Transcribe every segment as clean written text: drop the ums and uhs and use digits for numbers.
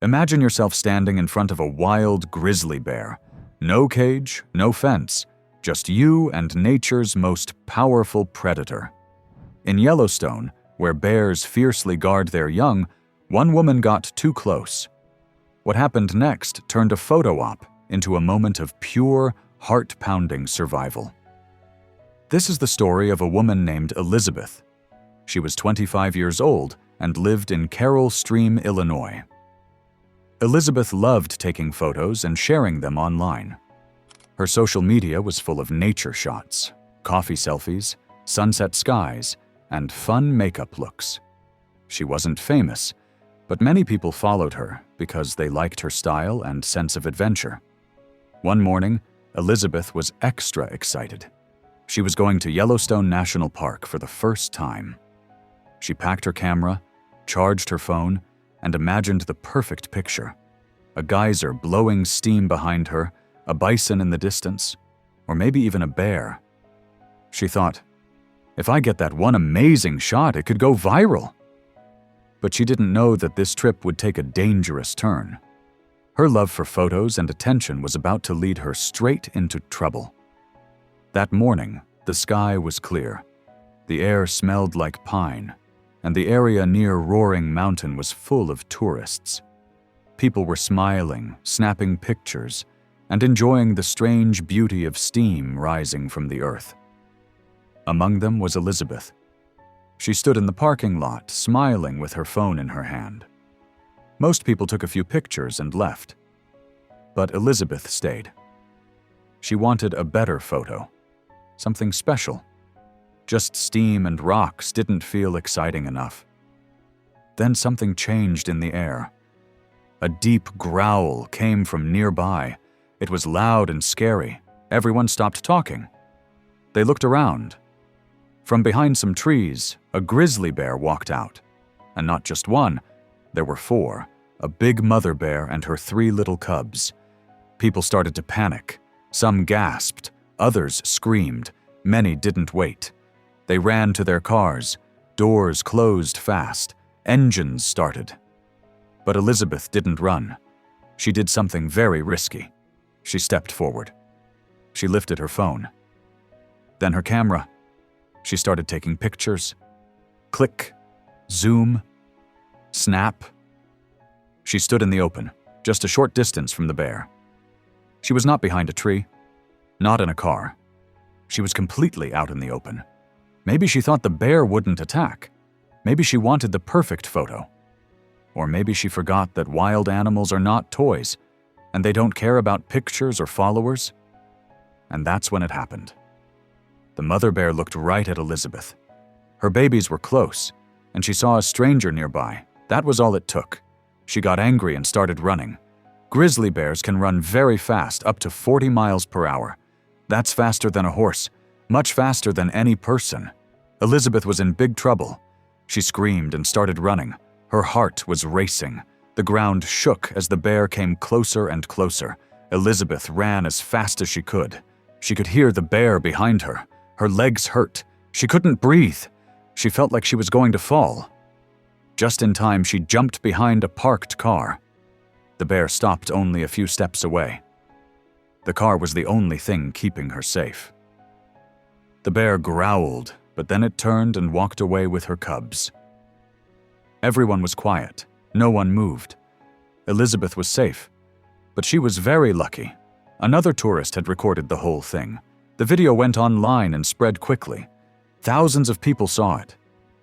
Imagine yourself standing in front of a wild grizzly bear. No cage, no fence, just you and nature's most powerful predator. In Yellowstone, where bears fiercely guard their young, one woman got too close. What happened next turned a photo op into a moment of pure, heart-pounding survival. This is the story of a woman named Elizabeth. She was 25 years old and lived in Carroll Stream, Illinois. Elizabeth loved taking photos and sharing them online. Her social media was full of nature shots, coffee selfies, sunset skies, and fun makeup looks. She wasn't famous, but many people followed her because they liked her style and sense of adventure. One morning, Elizabeth was extra excited. She was going to Yellowstone National Park for the first time. She packed her camera, charged her phone, and imagined the perfect picture. A geyser blowing steam behind her, a bison in the distance, or maybe even a bear. She thought, if I get that one amazing shot, it could go viral. But she didn't know that this trip would take a dangerous turn. Her love for photos and attention was about to lead her straight into trouble. That morning, the sky was clear. The air smelled like pine, and the area near Roaring Mountain was full of tourists. People were smiling, snapping pictures, and enjoying the strange beauty of steam rising from the earth. Among them was Elizabeth. She stood in the parking lot, smiling with her phone in her hand. Most people took a few pictures and left. But Elizabeth stayed. She wanted a better photo, something special. Just steam and rocks didn't feel exciting enough. Then something changed in the air. A deep growl came from nearby. It was loud and scary. Everyone stopped talking. They looked around. From behind some trees, a grizzly bear walked out. And not just one, there were 4, a big mother bear and her 3 little cubs. People started to panic. Some gasped, others screamed, many didn't wait. They ran to their cars, doors closed fast, engines started. But Elizabeth didn't run. She did something very risky. She stepped forward. She lifted her phone. Then her camera. She started taking pictures. Click, zoom, snap. She stood in the open, just a short distance from the bear. She was not behind a tree, not in a car. She was completely out in the open. Maybe she thought the bear wouldn't attack. Maybe she wanted the perfect photo. Or maybe she forgot that wild animals are not toys, and they don't care about pictures or followers. And that's when it happened. The mother bear looked right at Elizabeth. Her babies were close, and she saw a stranger nearby. That was all it took. She got angry and started running. Grizzly bears can run very fast, up to 40 miles per hour. That's faster than a horse, much faster than any person. Elizabeth was in big trouble. She screamed and started running. Her heart was racing. The ground shook as the bear came closer and closer. Elizabeth ran as fast as she could. She could hear the bear behind her. Her legs hurt. She couldn't breathe. She felt like she was going to fall. Just in time, she jumped behind a parked car. The bear stopped only a few steps away. The car was the only thing keeping her safe. The bear growled, but then it turned and walked away with her cubs. Everyone was quiet. No one moved. Elizabeth was safe, but she was very lucky. Another tourist had recorded the whole thing. The video went online and spread quickly. Thousands of people saw it,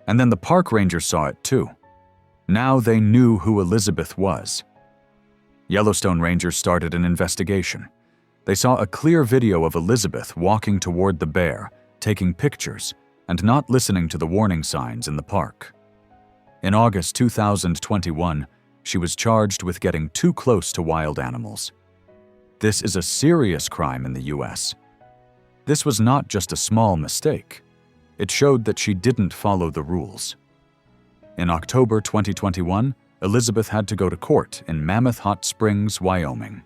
and then the park rangers saw it too. Now they knew who Elizabeth was. Yellowstone rangers started an investigation. They saw a clear video of Elizabeth walking toward the bear, taking pictures, and not listening to the warning signs in the park. In August 2021, she was charged with getting too close to wild animals. This is a serious crime in the US. This was not just a small mistake. It showed that she didn't follow the rules. In October 2021, Elizabeth had to go to court in Mammoth Hot Springs, Wyoming.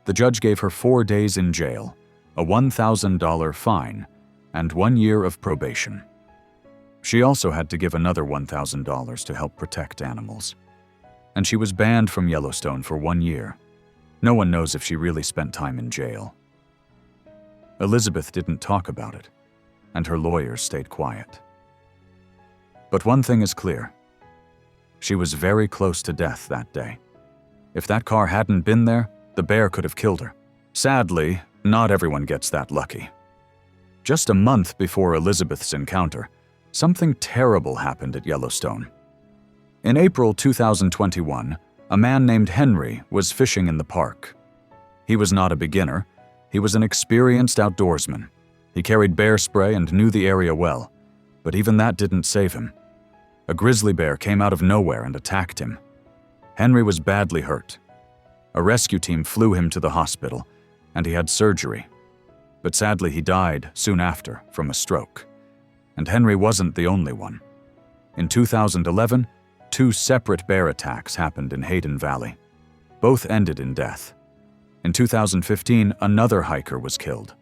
The judge gave her 4 days in jail, a $1,000 fine, and 1 year of probation. She also had to give another $1,000 to help protect animals. and she was banned from Yellowstone for 1 year. No one knows if she really spent time in jail. Elizabeth didn't talk about it, and her lawyers stayed quiet. But one thing is clear. She was very close to death that day. If that car hadn't been there, the bear could have killed her. Sadly, not everyone gets that lucky. Just a month before Elizabeth's encounter, something terrible happened at Yellowstone. In April 2021, a man named Henry was fishing in the park. He was not a beginner. He was an experienced outdoorsman. He carried bear spray and knew the area well, but even that didn't save him. A grizzly bear came out of nowhere and attacked him. Henry was badly hurt. A rescue team flew him to the hospital, and he had surgery. But sadly, he died soon after from a stroke. And Henry wasn't the only one. In 2011, 2 separate bear attacks happened in Hayden Valley. Both ended in death. In 2015, another hiker was killed.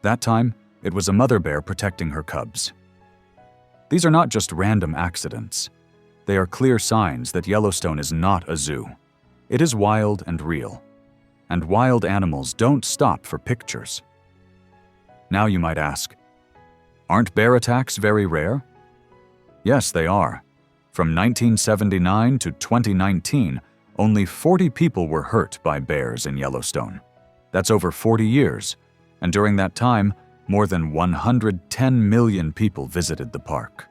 That time, it was a mother bear protecting her cubs. These are not just random accidents. They are clear signs that Yellowstone is not a zoo. It is wild and real. And wild animals don't stop for pictures. Now you might ask, aren't bear attacks very rare? Yes, they are. From 1979 to 2019, only 40 people were hurt by bears in Yellowstone. That's over 40 years, and during that time, more than 110 million people visited the park.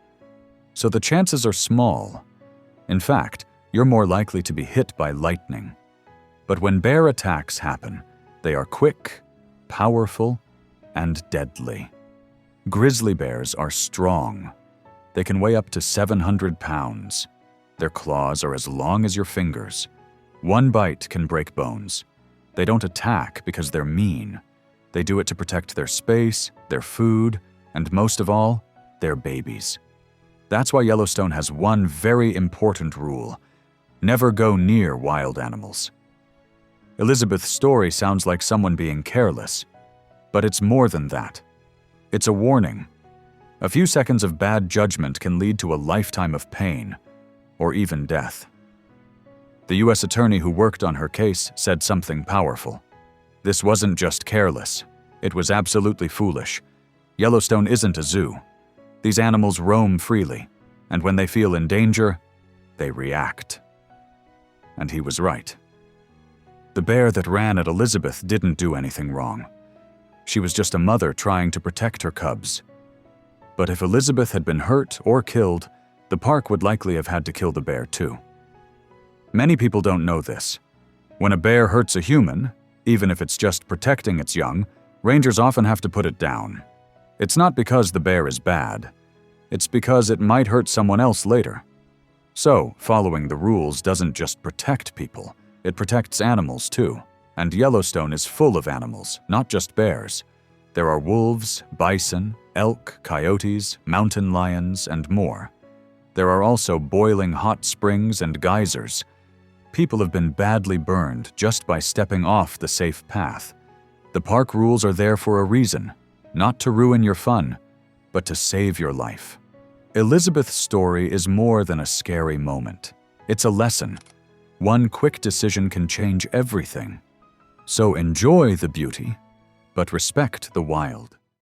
So the chances are small. In fact, you're more likely to be hit by lightning. But when bear attacks happen, they are quick, powerful, and deadly. Grizzly bears are strong. They can weigh up to 700 pounds. Their claws are as long as your fingers. One bite can break bones. They don't attack because they're mean. They do it to protect their space, their food, and most of all, their babies. That's why Yellowstone has one very important rule: never go near wild animals. Elizabeth's story sounds like someone being careless, but it's more than that. It's a warning. A few seconds of bad judgment can lead to a lifetime of pain, or even death. The U.S. attorney who worked on her case said something powerful. This wasn't just careless. It was absolutely foolish. Yellowstone isn't a zoo. These animals roam freely, and when they feel in danger, they react. And he was right. The bear that ran at Elizabeth didn't do anything wrong. She was just a mother trying to protect her cubs. But if Elizabeth had been hurt or killed, the park would likely have had to kill the bear too. Many people don't know this. When a bear hurts a human, even if it's just protecting its young, rangers often have to put it down. It's not because the bear is bad. It's because it might hurt someone else later. So, following the rules doesn't just protect people, it protects animals too. And Yellowstone is full of animals, not just bears. There are wolves, bison, elk, coyotes, mountain lions, and more. There are also boiling hot springs and geysers. People have been badly burned just by stepping off the safe path. The park rules are there for a reason, not to ruin your fun, but to save your life. Elizabeth's story is more than a scary moment. It's a lesson. One quick decision can change everything. So enjoy the beauty, but respect the wild.